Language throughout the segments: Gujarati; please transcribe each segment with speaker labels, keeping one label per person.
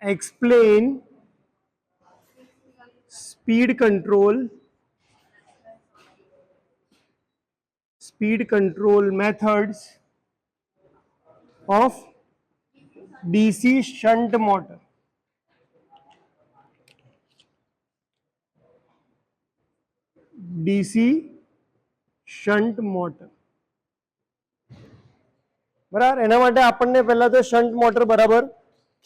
Speaker 1: explain speed control methods of DC shunt motor. DC shunt motor. બરાબર, એના માટે આપણને પહેલા તો શન્ટ મોટર બરાબર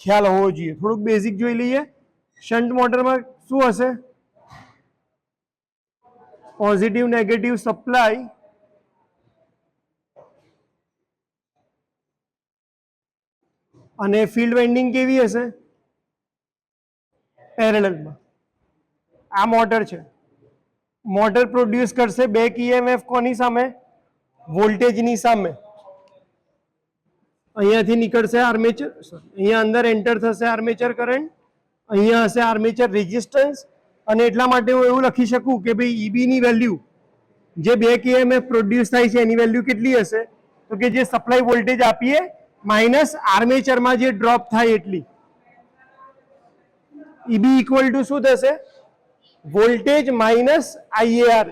Speaker 1: ખ્યાલ હોવો જોઈએ. થોડુંક બેઝિક જોઈ લઈએ. શન્ટ મોટરમાં શું હશે? પોઝિટિવ નેગેટિવ સપ્લાય અને ફિલ્ડ વાઇન્ડિંગ કેવી હશે? પેરેલલમાં. આ મોટર છે. મોટર પ્રોડ્યુસ કરશે બેક ઈએમએફ કોની સામે? વોલ્ટેજની સામે. અહીંયાથી નીકળશે આર્મેચર, અહીંયા અંદર એન્ટર થશે આર્મેચર કરંટ, અહીંયા હશે આર્મેચર રેઝિસ્ટન્સ, અને એટલા માટે હું એવું લખી શકું કે ભાઈ ઈબી ની વેલ્યુ જે બેક ઈએમએફ પ્રોડ્યુસ થાય છે એની વેલ્યુ કેટલી હશે? તો કે જે સપ્લાય વોલ્ટેજ આપીએ માઇનસ આર્મેચરમાં જે ડ્રોપ થાય એટલી. ઈબી ઇક્વલ ટુ શું થશે? Voltage minus IAR.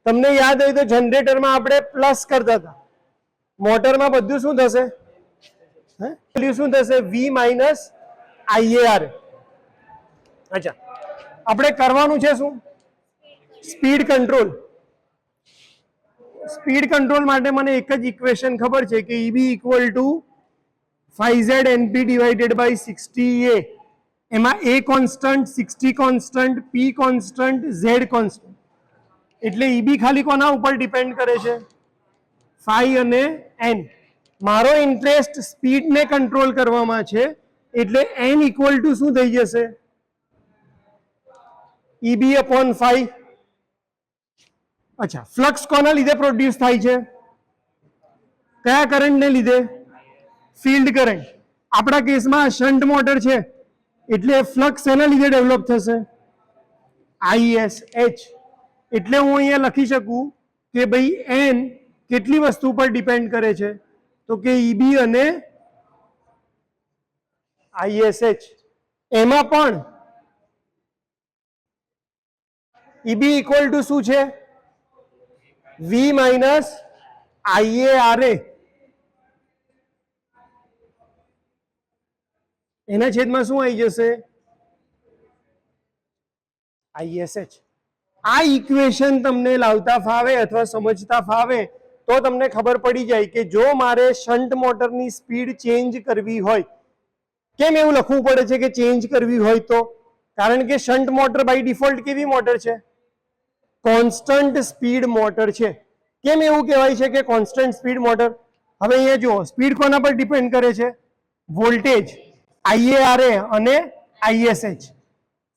Speaker 1: તમને યાદ હોય તો જનરેટરમાં આપણે પ્લસ કરતા હતા, મોટરમાં બધું શું થશે? વેલ્યુ શું થશે? વી માઇનસ આઈએઆર. અચ્છા, આપણે કરવાનું છે શું? Speed control. સ્પીડ કંટ્રોલ માટે મને એક જ ઇક્વેશન ખબર છે કે EB equal to 5Z NP divided by 60A. એમાં A constant, 60 constant, P constant, Z constant. એટલે ઈબી ખાલી કોના ઉપર ડિપેન્ડ કરે છે? ફાઈ અને એન. મારો ઇન્ટરેસ્ટ સ્પીડને કંટ્રોલ કરવામાં છે, એટલે એન ઇક્વલ ટુ શું થઈ જશે? EB upon phi. અચ્છા, ફ્લક્સ કોના લીધે પ્રોડ્યુસ થાય છે? કયા કરંટને લીધે? Field current. આપણા કેસમાં શન્ટ મોટર છે એટલે ફ્લક્સ એના લીધે ડેવલપ થશે? ISH. એટલે હું અહીંયા લખી શકું કે ભાઈ એન કેટલી વસ્તુ પર ડિપેન્ડ કરે છે? તો કે ઈબી અને ISH. એમાં પણ ઈબી ઇક્વલ ટુ શું છે? વી માઇનસ આઈએઆરએ. એના છેદમાં શું આવી જશે? ISH. આ ઇક્વેશન તમને લાવતા ફાવે અથવા સમજતા ફાવે તો તમને ખબર પડી જાય કે જો મારે શન્ટ મોટરની સ્પીડ ચેન્જ કરવી હોય, કેમ એવું લખવું પડે છે કે ચેન્જ કરવી હોય તો? કારણ કે શન્ટ મોટર બાય ડિફોલ્ટ કેવી મોટર છે? કોન્સ્ટન્ટ સ્પીડ મોટર છે. કેમ એવું કહેવાય છે કે કોન્સ્ટન્ટ સ્પીડ મોટર? હવે અહીંયા જુઓ, સ્પીડ કોના પર ડિપેન્ડ કરે છે? વોલ્ટેજ આઈએઆરએ અને ISH.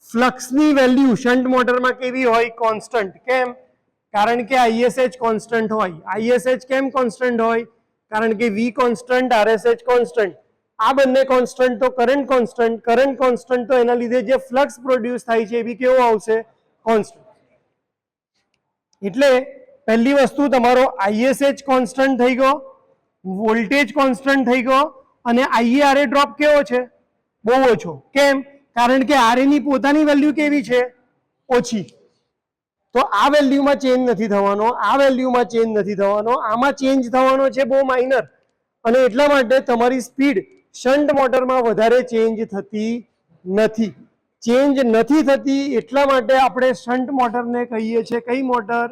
Speaker 1: ફ્લક્સની વેલ્યુ શન્ટ મોટરમાં કેવી હોય? કોન્સ્ટન્ટ. કેમ? કારણ કે ISH કોન્સ્ટન્ટ હોય. ISH કેમ કોન્સ્ટન્ટ હોય? કારણ કે V કોન્સ્ટન્ટ, RSH કોન્સ્ટન્ટ. આ બંને કોન્સ્ટન્ટ તો કરંટ કોન્સ્ટન્ટ, કરંટ કોન્સ્ટન્ટ તો એના લીધે જે ફ્લક્સ પ્રોડ્યુસ થાય છે એ બી કેવો આવશે? કોન્સ્ટન્ટ. એટલે પહેલી વસ્તુ તમારો ISH કોન્સ્ટન્ટ થઈ ગયો, વોલ્ટેજ કોન્સ્ટન્ટ થઈ ગયો, અને IARA ડ્રોપ કેવો છે? બહુ ઓછો. કેમ? કારણ કે આર ની પોતાની વેલ્યુ કેવી છે? ઓછી. તો આ વેલ્યુમાં ચેન્જ નથી થવાનો, આ વેલ્યુમાં ચેન્જ નથી થવાનો, આમાં ચેન્જ થવાનો છે બહુ માઇનર. અને એટલા માટે તમારી સ્પીડ શન્ટ મોટરમાં વધારે ચેન્જ થતી નથી. ચેન્જ નથી થતી એટલા માટે આપણે શન્ટ મોટરને કહીએ છીએ કઈ મોટર?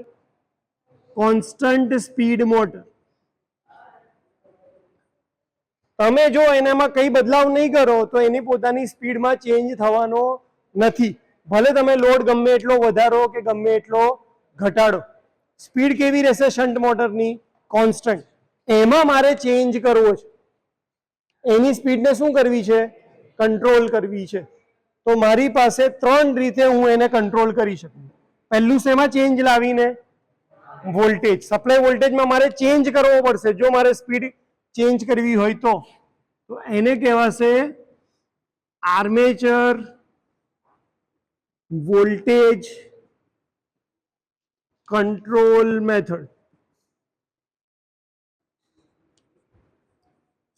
Speaker 1: Constant speed motor. તમે જો એનામાં કઈ બદલાવ નહીં કરો તો એની પોતાની સ્પીડમાં ચેન્જ થવાનો નથી. ભલે તમે લોડ ગમે એટલો વધારો કે ગમે એટલો ઘટાડો, સ્પીડ કેવી રહેશે શન્ટ મોટરની? કોન્સ્ટન્ટ. એમાં મારે ચેન્જ કરવો છે, એની સ્પીડને શું કરવી છે? કંટ્રોલ કરવી છે. તો મારી પાસે ત્રણ રીતે હું એને કંટ્રોલ કરી શકું. પહેલું શેમાં ચેન્જ લાવીને? વોલ્ટેજ. સપ્લાય વોલ્ટેજમાં મારે ચેન્જ કરવો પડશે જો મારે સ્પીડ ચેન્જ કરવી હોય તો એને કહેવાશે આર્મેચર વોલ્ટેજ કંટ્રોલ મેથડ.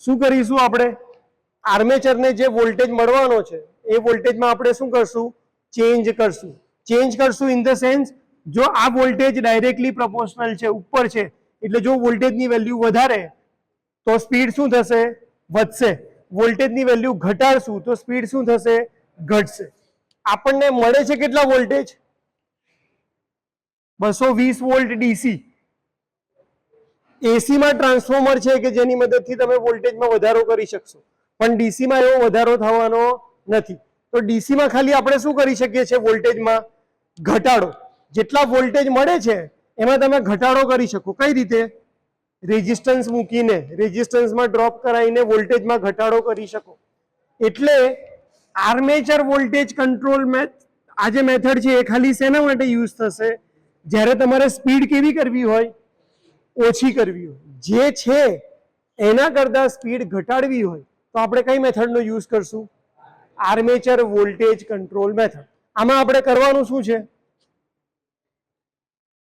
Speaker 1: શું કરીશું આપણે? આર્મેચરને જે વોલ્ટેજ મળવાનો છે એ વોલ્ટેજમાં આપણે શું કરશું? ચેન્જ કરશું. ચેન્જ કરશું ઇન ધ સેન્સ, જો આ વોલ્ટેજ ડાયરેક્ટલી પ્રોપોર્શનલ છે, ઉપર છે, એટલે જો વોલ્ટેજની વેલ્યુ વધારે તો સ્પીડ શું થશે? વધશે. વોલ્ટેજની વેલ્યુ ઘટાડશું તો સ્પીડ શું થશે? ઘટશે. આપણને મળે છે કેટલા વોલ્ટેજ? 220 volt DC. એસી માં ટ્રાન્સફોર્મર છે કે જેની મદદથી તમે વોલ્ટેજમાં વધારો કરી શકશો, પણ ડીસી માં એવો વધારો થવાનો નથી. તો ડીસી માં ખાલી આપણે શું કરી શકીએ છીએ? વોલ્ટેજમાં ઘટાડો. જેટલા વોલ્ટેજ મળે છે એમાં તમે ઘટાડો કરી શકો. કઈ રીતે? રેઝિસ્ટન્સ મૂકીને, રેઝિસ્ટન્સમાં ડ્રોપ કરાવીને વોલ્ટેજમાં ઘટાડો કરી શકો. એટલે આર્મેચર વોલ્ટેજ કંટ્રોલ આ જે મેથડ છે એ ખાલી શેના માટે યુઝ થશે? જ્યારે તમારે સ્પીડ કેવી કરવી હોય? ઓછી કરવી હોય. જે છે એના કરતા સ્પીડ ઘટાડવી હોય તો આપણે કઈ મેથડનો યુઝ કરશું? Armature voltage control method. આમાં આપણે કરવાનું શું છે?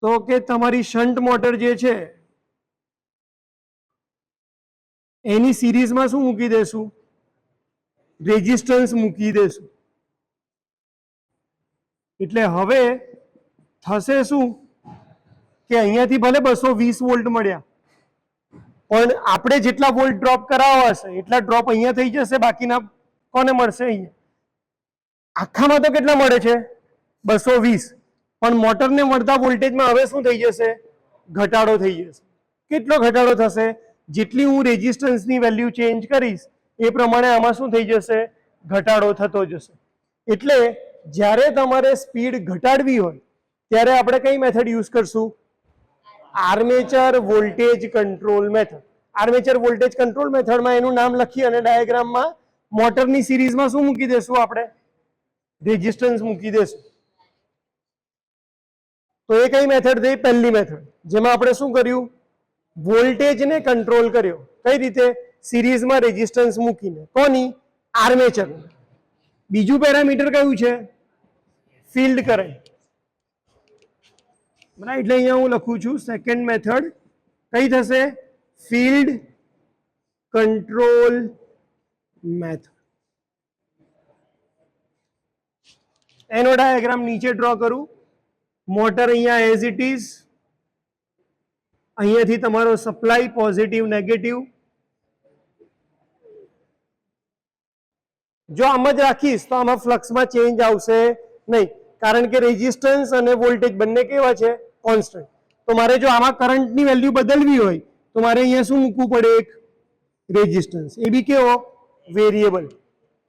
Speaker 1: તો કે તમારી શન્ટ મોટર જે છે એની સિરીઝમાં શું મૂકી દેશું? રેઝિસ્ટન્સ મૂકી દેશું. એટલે હવે થશે શું કે અહીંયાથી ભલે 220 વોલ્ટ મળ્યા, પણ આપણે જેટલા વોલ્ટ ડ્રોપ કરાવવા હશે એટલા ડ્રોપ અહીંયા થઈ જશે, બાકીના કોને મળશે? અહીંયા. આખામાં તો કેટલા મળે છે? 220. પણ મોટરને મળતા વોલ્ટેજમાં હવે શું થઈ જશે? ઘટાડો થઈ જશે. કેટલો ઘટાડો થશે? જેટલી હું રેઝિસ્ટન્સની વેલ્યુ ચેન્જ કરીશ એ પ્રમાણે આમાં શું થઈ જશે? ઘટાડો થતો જશે. એટલે જ્યારે તમારે સ્પીડ ઘટાડવી હોય ત્યારે આપણે કઈ મેથડ યુઝ કરશું? Armature voltage control method. Armature voltage control મેથડમાં એનું નામ લખી અને ડાયાગ્રામમાં મોટરની સિરીઝમાં શું મૂકી દેશું? આપણે રેઝિસ્ટન્સ મૂકી દેશું. તો એ કઈ મેથડ થઈ? પહેલી મેથડ, જેમાં આપણે શું કર્યું? વોલ્ટેજને કંટ્રોલ કર્યો. કઈ રીતે? સિરીઝમાં રેઝિસ્ટન્સ મૂકીને. કોની? આર્મેચર. બીજું પેરામીટર કયું છે? Field current. બરાબર, એટલે અહીંયા હું લખું છું સેકન્ડ મેથડ કઈ થશે? Field control method. એનો ડાયાગ્રામ નીચે ડ્રો કરું. મોટર અહીંયા એઝ ઇટ ઇઝ, અહીંયાથી તમારો સપ્લાય પોઝિટિવ નેગેટિવ. જો આમ જ રાખીશ તો આમાં ફ્લક્સમાં ચેન્જ આવશે નહીં, કારણ કે રેઝિસ્ટન્સ અને વોલ્ટેજ બંને કેવા છે? કોન્સ્ટન્ટ. તો મારે જો આમાં કરંટની વેલ્યુ બદલવી હોય તો મારે અહીંયા શું મૂકવું પડે? એક રેઝિસ્ટન્સ. એ બી કેવો? વેરિયેબલ.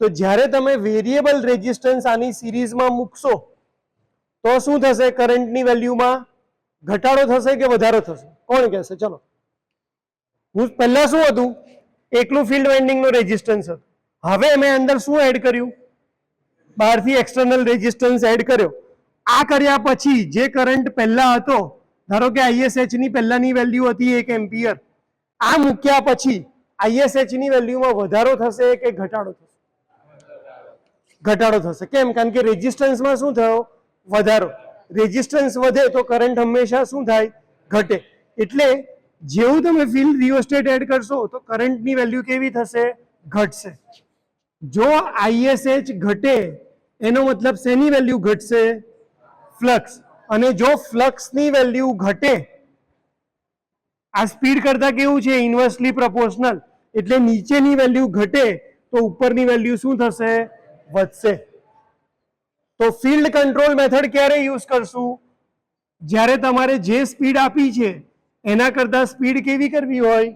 Speaker 1: તો જ્યારે તમે વેરિયેબલ રેઝિસ્ટન્સ આની સિરીઝમાં મૂકશો તો શું થશે? કરંટની વેલ્યુમાં ઘટાડો થશે કે વધારો થશે? કોણ કહેશે? ચલો, હું પહેલા શું હતું? એકલું ફિલ્ડ વાઇન્ડિંગનો રેઝિસ્ટન્સ હતું. હવે મેં અંદર શું એડ કર્યું? બહારથી એક્સટર્નલ રેઝિસ્ટન્સ એડ કર્યો. આ કર્યા પછી જે કરંટ પહેલા હતો, ધારો કે ISH ની પહેલાની વેલ્યુ હતી 1 એમ્પિયર, આ મૂક્યા પછી ISH ની વેલ્યુમાં વધારો થશે કે ઘટાડો થશે? ઘટાડો થશે. કેમ? કારણ કે રેઝિસ્ટન્સમાં શું થયો? વધારો. રેઝિસ્ટન્સ વધે તો કરંટ હંમેશા શું થાય? ઘટે. એટલે જેવું તમે ફિલ્ડ રિયોસ્ટેટ એડ કરશો તો કરંટની વેલ્યુ કેવી થશે? ઘટશે. જો ISH ઘટે એનો મતલબ શેની વેલ્યુ ઘટશે? ફ્લક્સ. અને જો ફ્લક્સની વેલ્યુ ઘટે, આ સ્પીડ કરતા કેવું છે? ઇન્વર્સલી પ્રોપોર્શનલ. એટલે નીચેની વેલ્યુ ઘટે તો ઉપરની વેલ્યુ શું થશે? વધશે. તો ફિલ્ડ કંટ્રોલ મેથડ ક્યારે યુઝ કરશું? જ્યારે તમારે જે સ્પીડ આપી છે એના કરતા સ્પીડ કેવી કરવી હોય?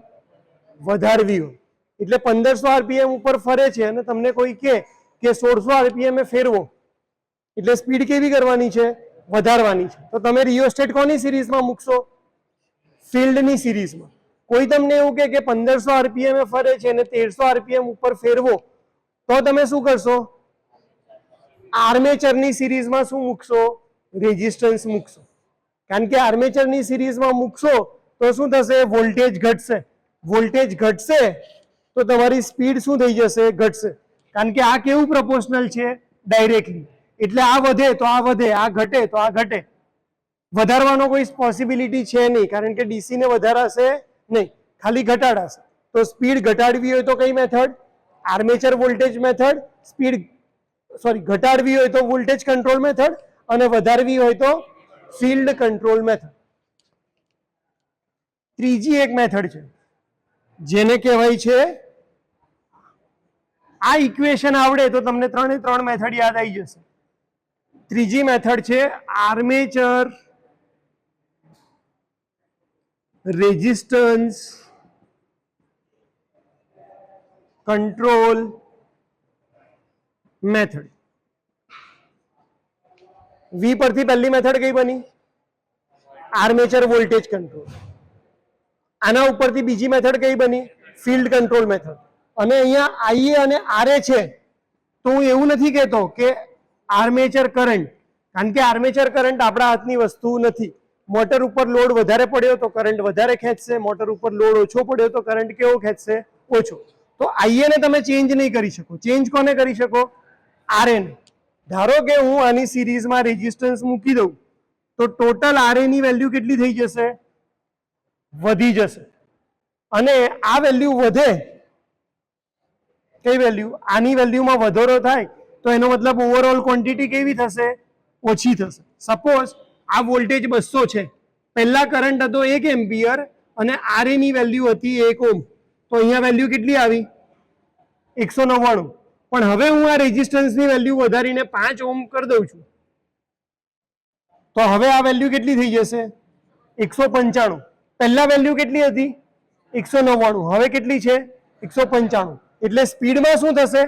Speaker 1: વધારવી હોય. એટલે 1500 RPM ઉપર ફરે છે અને તમને કોઈ કહે કે 1600 RPM એ ફેરવો, એટલે સ્પીડ કેવી કરવાની છે? વધારવાની છે. તો તમે રિયોસ્ટેટ કોની સિરીઝમાં મૂકશો? ફિલ્ડની સિરીઝમાં. કોઈ તમને એવું કહે કે 1500 RPM એ ફરે છે અને 1300 RPM ઉપર ફેરવો, તો તમે શું કરશો? આર્મેચરની સિરીઝમાં શું મૂકશો? રેઝિસ્ટન્સ મૂકશો. કારણ કે આર્મેચરની સિરીઝમાં મૂકશો તો શું થશે? વોલ્ટેજ ઘટશે. વોલ્ટેજ ઘટશે તો તમારી સ્પીડ શું થઈ જશે? ઘટશે. કારણ કે આ કેવું પ્રોપોર્શનલ છે? ડાયરેક્ટલી. એટલે આ વધે તો આ વધે, આ ઘટે તો આ ઘટે. વધારવાનો કોઈ પોસિબિલિટી છે નહીં, કારણ કે ડીસી ને વધારાશે નહીં, ખાલી ઘટાડાશે. તો સ્પીડ ઘટાડવી હોય તો કઈ method? Armature voltage method, speed ઘટાડવી હોય તો વોલ્ટેજ કંટ્રોલ મેથડ, અને વધારવી હોય તો ફિલ્ડ કંટ્રોલ મેથડ. ત્રીજી એક મેથડ છે જેને કહેવાય છે, આ ઇક્વેશન આવડે તો તમને 3 મેથડ યાદ આવી જશે. ત્રીજી મેથડ છે આર્મેચર રેઝિસ્ટન્સ કંટ્રોલ મેથડ. વી પરથી પહેલી મેથડ કઈ બની? Armature voltage control. આના ઉપરથી બીજી મેથડ કઈ બની? Field control method. અને અહીંયા IA અને RA છે તો હું એવું નથી કહેતો કે આર્મેચર કરંટ, કારણ કે આર્મેચર કરંટ આપણા હાથની વસ્તુ નથી. મોટર ઉપર લોડ વધારે પડ્યો તો કરંટ વધારે ખેંચશે, મોટર ઉપર લોડ ઓછો પડ્યો તો કરંટ કેવો ખેંચશે? ઓછો. તો IA ને તમે ચેન્જ નહીં કરી શકો. ચેન્જ કોને કરી શકો? RA ને. ધારો કે હું આની સિરીઝમાં રેઝિસ્ટન્સ મૂકી દઉં તો ટોટલ RA ની વેલ્યુ કેટલી થઈ જશે? વધી જશે. અને આ વેલ્યુ વધે, કઈ વેલ્યુ? આની વેલ્યુમાં વધારો થાય તો એનો મતલબ ઓવરઓલ ક્વોન્ટિટી કેવી થશે? ઓછી થશે. સપોઝ આ વોલ્ટેજ 200 છે, પહેલા કરંટ હતો 1 એમ્પિયર અને RA ની વેલ્યુ હતી 1 ઓહ્મ, તો અહીંયા વેલ્યુ કેટલી આવી? 199. પણ હવે હું આ રેઝિસ્ટન્સની વેલ્યુ વધારીને 5 ઓહ્મ કરી દઉં છું તો હવે આ વેલ્યુ કેટલી થઈ જશે? 195. પહેલા વેલ્યુ કેટલી હતી? 199. હવે કેટલી છે? 195. એટલે સ્પીડમાં શું થશે?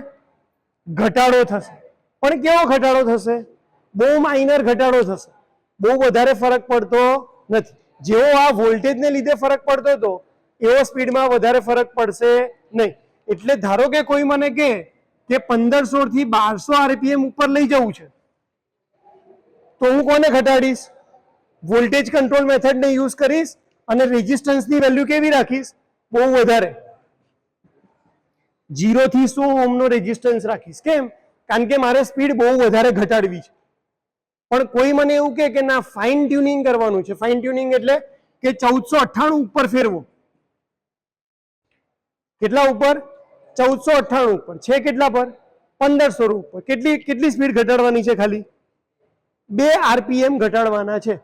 Speaker 1: ઘટાડો થશે. પણ કેવો ઘટાડો થશે? બહુ માઇનર ઘટાડો થશે, બહુ વધારે ફરક પડતો નથી. જેવો આ વોલ્ટેજને લીધે ફરક પડતો હતો એવો સ્પીડમાં વધારે ફરક પડશે નહીં. એટલે ધારો કે કોઈ મને કહે કે 1500 થી 1200 RPM ઉપર લઈ જવું છે તો હું કોને ઘટાડીશ? વોલ્ટેજ કંટ્રોલ મેથડને યુઝ કરીશ અને રેઝિસ્ટન્સની વેલ્યુ કેવી રાખીશ? બહુ વધારે. 0 થી 100 ઓહ્મનો રેઝિસ્ટન્સ રાખીશ. કેમ? કારણ કે મારે સ્પીડ બહુ વધારે ઘટાડવી છે. પણ કોઈ મને એવું કહે કે ના, ફાઇન ટ્યુનિંગ કરવાનું છે. ફાઇન ટ્યુનિંગ એટલે કે 1498 ઉપર ફેરવો. કેટલા ઉપર? 1498 ઉપર. છે કેટલા પર? 1500 ઉપર. કેટલી સ્પીડ ઘટાડવાની છે? ખાલી 2 RPM ઘટાડવાના છે.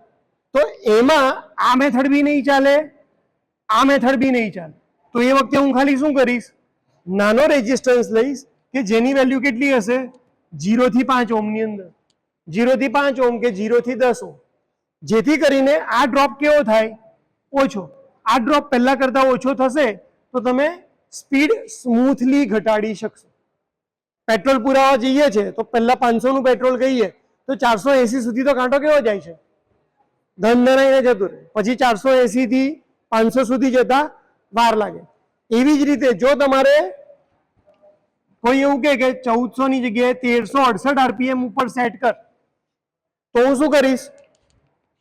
Speaker 1: તો એમાં આ મેથડ બી નહીં ચાલે, આ મેથડ બી નહીં ચાલે. તો એ વખતે હું ખાલી શું કરીશ? નાનો રેઝિસ્ટન્સ લઈશ કે જેની વેલ્યુ કેટલી હશે? 0 થી 5 ઓહ્મની અંદર. 0 થી 5 ઓહ્મ કે 0 થી 10 ઓહ્મ. જેથી કરીને આ ડ્રોપ કેવો થાય? ઓછો. આ ડ્રોપ પહેલા કરતા ઓછો થશે તો તમે સ્પીડ સ્મૂથલી ઘટાડી શકશો. પેટ્રોલ પુરાવા જઈએ છે તો પહેલા 500 નું પેટ્રોલ કહીએ તો 480 સુધી તો કાંટો કેવો જાય છે? ધનધનાઈને જતું રહે. પછી 480 થી 500 સુધી જતા વાર લાગે. એવી જ રીતે જો તમારે કોઈ એવું કહે કે 1400 ની જગ્યાએ 1368 RPM ઉપર સેટ કર તો હું શું કરીશ?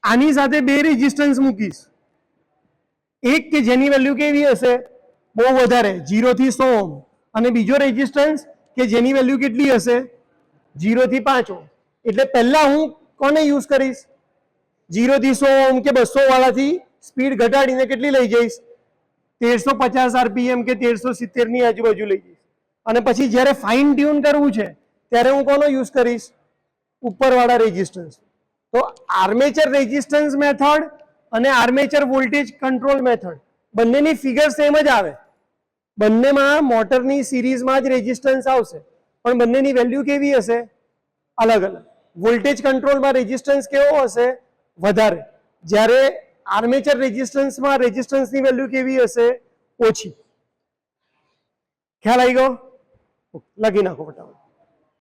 Speaker 1: આની સાથે 2 રેઝિસ્ટન્સ મૂકીશ. એક કે જેની વેલ્યુ કેવી હશે? બહુ વધારે, 0 થી 100 ઓહ્મ, અને બીજો રેઝિસ્ટન્સ કે જેની વેલ્યુ કેટલી હશે? 0 થી 5 ઓહ્મ. એટલે પહેલા હું કોને યુઝ કરીશ? 0 થી 100 ઓહ્મ કે 200 વાળાથી સ્પીડ ઘટાડીને કેટલી લઈ જઈશ? 1350 RPM કે 1370 ની આજુબાજુ લઈ જઈશ. અને પછી જ્યારે ફાઇન ટ્યુન કરવું છે ત્યારે હું કોનો યુઝ કરીશ? ઉપરવાળા રેઝિસ્ટન્સ. તો આર્મેચર રેઝિસ્ટન્સ મેથડ અને આર્મેચર વોલ્ટેજ કંટ્રોલ મેથડ બંનેની ફિગર સેમ જ આવે. બંનેમાં મોટરની સિરીઝમાં જ રેઝિસ્ટન્સ આવશે, પણ બંનેની વેલ્યુ કેવી હશે? અલગ અલગ. વોલ્ટેજ કંટ્રોલમાં રેઝિસ્ટન્સ કેવો હશે? વધારે. જ્યારે આર્મેચર રેઝિસ્ટન્સમાં રેઝિસ્ટન્સની વેલ્યુ કેવી હશે? ઓછી. ખ્યાલ આવી ગયો? લખી નાખો ફટાફટ.